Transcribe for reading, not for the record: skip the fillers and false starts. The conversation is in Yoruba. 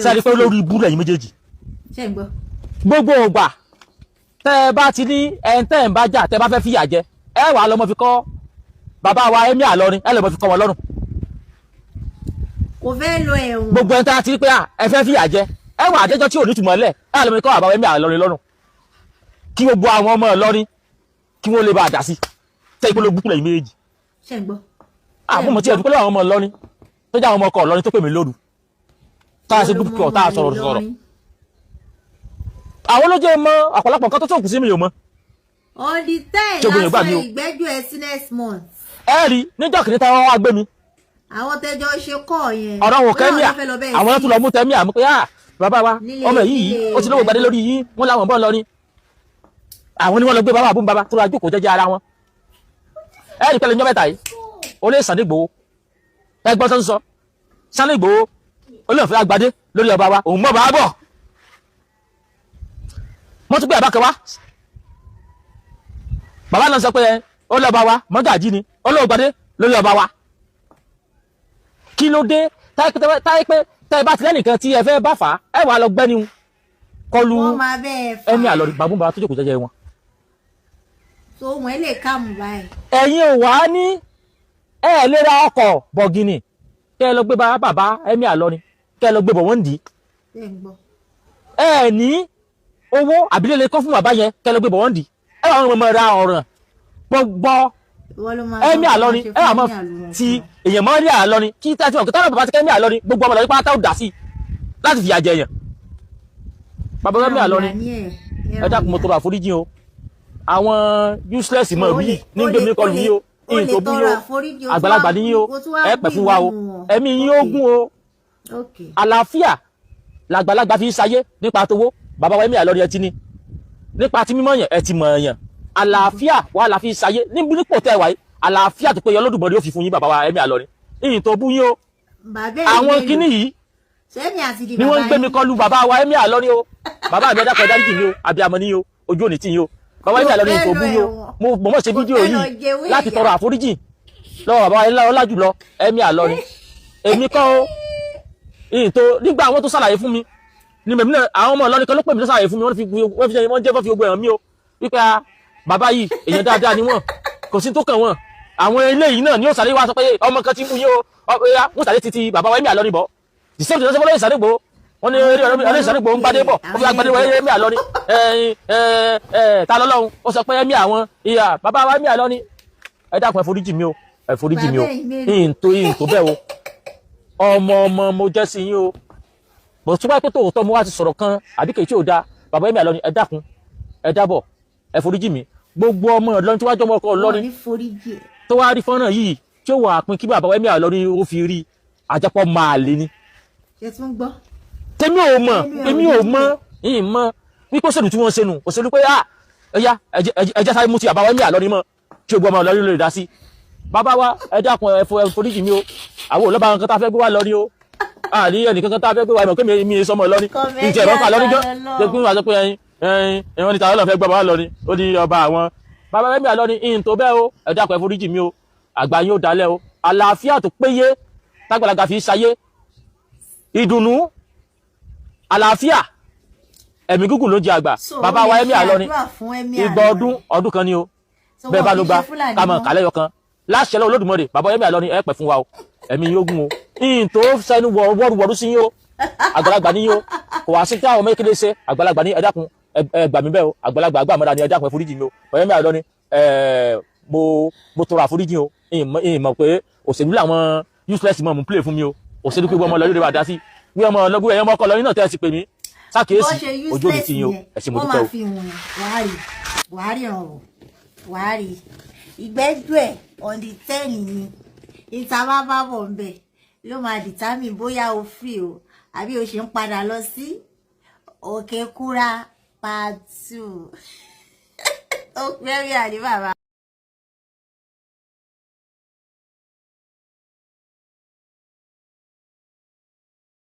sẹ́ni pé olórí ibú lẹ́yìn méjèèjì gbogbo ògbà tẹ́ ẹ bá ti ní ẹ̀ńtẹ́ ẹ̀ ń bá jà tẹ́ bá fẹ́ fìyà jẹ ẹ wà lọ́mọ fi kọ́ bàbá wa Emir Ìlọrin ẹ lọ́mọ fi kọ́ wọn lọ́rùn. kò fẹ́ lo ẹ̀wọ̀n. gbogbo ẹ̀ńtẹ́ àti pé ẹ fẹ́ fìyà jẹ ẹ wà àjẹjọ́ tí ò ní túmọ̀ lẹ̀ ẹ lọ́mọ fi kọ́ bàbá wa Emir Ìlọrin lọ́rùn kí gbogbo àwọn ọmọ Ìlọrin kí wọ́n lè bá a dà sí tẹ́ ìpolówó búkú lẹ́yìn méjèèjì. ṣé ń gbọ́. àbúmọ̀ tí ẹ̀dùnkọ́ lọ́wọ́ àwọn ọmọ Ìlọrin tó jẹ́ àwọn ọmọ ọkọ̀ Ìlọrin tó pè mí lóru tá a ṣe dúpọ̀ tá a sọ̀rọ̀ àwọn ló jẹ́ mọ́ ọ̀pọ̀lọpọ̀ nǹkan tó tó kù sí mi yóò mọ́. on the 10 lásán ìgbẹ́jọ́ ẹ sí next month. ẹ rí níjọ́ kìíní táwọn wá gbé mi. àwọn tẹjọ ṣe kọ́ yẹn. ọ̀rọ̀ wò kẹ́míà àwọn tó lọ mú tẹ́míà mú pé bàbá wa ọmọ yìí ó ti lówó gbadé lórí yìí wọ́n láwọn bọ́ lọ ní. àwọn ni wọ́n lọ gbé bàbá àbúm bàbá tó lọ jókòó jẹ́jẹ́ ara wọn. ẹ rí pẹ́lẹ́ ní mẹ́ta yìí ó lè Sunday Igboho ẹgbọ́n tó ń sọ Sunday Igboho olóòfin agbadé lórí ọba wa òun mọ̀ bá bọ̀ wọ́n tún gbé àbákẹ́ wá bàbá náà sọ pé ó lọ́ba wa mọ́gàjí ni olóògbadé lórí ọba wa kí ló dé táyé pé tẹ́ bá ti lẹ́nìkan tí ẹ fẹ́ bá fà á ẹ wà lọ gbẹ́ni kọlu Emir Ìlọrin bàbá bàbá tó jókòó jẹ́jẹ́ wọn. tó wọn lè kàmù báyìí. ẹ̀yin ò wá ní ẹ lè ra ọkọ̀ bọ̀gìnì kẹ́ ẹ lọ gbé bàbá Emir Ìlọrin kẹ́ ẹ lọ gbé bọ̀ wọ́n dì í. ẹ ní owó àbílẹ̀ lè kọ́ fún bàbá yẹn kẹ́ lọ gbé bọ̀ wọ́n dì í. ẹ wà wọn mọ ra ọ̀ràn gbọ́ Emir Ìlọrin ẹ wà mọ ti èèyàn mọ́ Emir Ìlọrin kí tí a ti mọ̀ kí táwọn bàbá ti kẹ́ Emir Ìlọrin gbogbo ọmọ Ìlọrin pátá ó dà sí láti fìyà jẹ yẹn. bàbá Emir Ìlọrin ẹ dákun mo tọrọ àforíjì o àwọn useless mọ̀ wí ní gbé mi kọlu yìí o ìyìn tó bú yìí o àgbàlagbà ní yìí o ẹ pẹ̀ fún wa o ẹ̀mí yín ó gún o àlàáfíà làgbàlagbà fi ń sayé nípa tówó bàbá wa Emir Ìlọrin ẹ ti ní nípa tí mímọ̀ yẹn ẹ ti mọ̀ yẹn àlàáfíà wà la fi ń sayé nípò tẹ́ wáyé àlàáfíà tó péye Olódùmarè ó fi fún yín bàbá wa Emir Ìlọrin ìyìn tó bú yín o àwọn kíní yìí ni wọ́n ń gbé mi kọlu bàbá wa Emir Ìlọrin o bàbá mi ẹ̀dá kan dáríjì mi o abiyamọ ní o ojú òní tì yín o bàbá Emir Ìlọrin tó bú yín o mo mọ̀ ṣe fídíò yìí láti tọrọ àforíjì lọ́wọ́ bàbá wa ọlá jùlọ Emir Ìlọrin èmi kọ́ o ìyìn tó nígbà àwọn tó ṣàlàyé fún mi ni mẹ̀mí náà àwọn ọmọ Ìlọrin kan ló pè mí tó ṣàlàyé fún mi wọ́n jẹ́ fọ́ fi ogun ẹ̀hàn mi o wípé bàbá yìí èèyàn dáadáa ni wọ́n kò sí tó kàn wọ́n àwọn eléyìí náà ni ó sáré wá sọ pé ọmọ kan ti mú yín o wọ́n sáré títí bàbá wa Emir Ìlọrin bọ̀ the same thing lọ́sẹ̀ fọlọ́ Sunday Igboho wọ́n ní eré Sunday Igboho ń gbadé bọ̀ ó fi agbadé wọ Emir Ìlọrin ta lọ́lọ́run ó sọ pé Emir àwọn ìyá bàbá wa Emir Ìlọrin ẹ dákun ẹ foríjì mi o ẹ foríjì mi o ìyìn tó bẹ́ẹ̀ o ọmọ mo jẹ́ sí yín o bọ̀ tó bá pẹ́ tòótọ́ mo wá ti sọ̀rọ̀ kan àbí kèé tí ò da bàbá Emir Ìlọrin ẹ dákun ẹ dábọ̀ ẹ foríjì mi gbogbo ọmọ Ìlọrin tí wàá jọmọ ọkọ Ìlọrin tó wá rí fọ́nrán yìí tí ó wà pín kí bàbá Emir Ìlọrin ó fi rí àjẹpọ̀ máa lé ní. tèmi ò mọ̀ yìí mọ̀ wípé òṣèlú tí wọ́n ṣe nù òṣèlú pé ẹ̀yà ẹ̀jẹ̀ sáré mú ti bàbá Emir Ìlọrin mọ́ kí gbogbo ọmọ Ìlọrin lè dá sí. bàbá wa ẹ dákun ẹ foríjì mi o àwọn olóba nǹkan tá a fẹ́ gbé wá lọ ní o àní ẹnìkan kan tá a fẹ́ gbé wá ìmọ̀ pé mi sọmọ Ìlọrin ìtì ẹ̀rọ pa lọ́rí gan jẹ́ pé wọ́n sọ pé ẹ̀wọ̀n níta ọlọ́fẹ́ gbọ́ bàbá Ìlọrin ó di ọba àwọn bàbá Emir Ìlọrin ìyìn tó bẹ́ẹ̀ o ẹ dákun ẹ foríjì mi o àgbà yín ó dalẹ̀ o àlàáfíà tó péye tágbàlagbà fi ṣayé ìdùnnú àlàáfíà ẹ̀mí gígùn ló jẹ àgbà bàbá wa Emir Ìlọrin ìgbà ọdún kan ni o bẹ́ẹ̀ bá ló gba kàmọ̀ kálẹ̀ yọkan láṣẹ lọ́wọ́ Olódùmarè bàbá Emir Ìlọrin ẹ pẹ̀ fún wa o ẹ̀mí yín ó gùn o ìyìn tó sẹ́nu wọ́rùwọ́rù sí yín o àgbàlagbà ní yín o kò wá sí tí àwọn méjèèjì ṣe àgbàlagbà ní ẹ dákun ẹ gbà mí bẹ́ẹ̀ o àgbàlagbà àgbà mọ́ra ni ẹ dákun ẹ foríjì mi o bàbá Emir Ìlọrin mo tọrọ àforíjì o ìyìn mọ̀ pé òṣèlú làwọn useless mọ̀ mú play fún mi o òṣèlú pé ọmọ Ìlọrin rẹ̀ wà dá sí wí ọmọ ọlọ́gbọ́ ẹ̀yọ́ ọmọ ọkọ Ìlọrin náà tẹ́ ẹ sì pè mí sákèésì ojú òní ti yín o ẹ ṣé mo dúpẹ́ o. wàá rí ìgbẹ́jọ́ ẹ̀ on the 10 ni ìta bá bá bọ̀ ń bẹ̀ ló máa determine bóyá o free o àbí o ṣe ń padà lọ sí Òkè Kúrà part 2 ó pẹ́rẹ́ àní bàbá.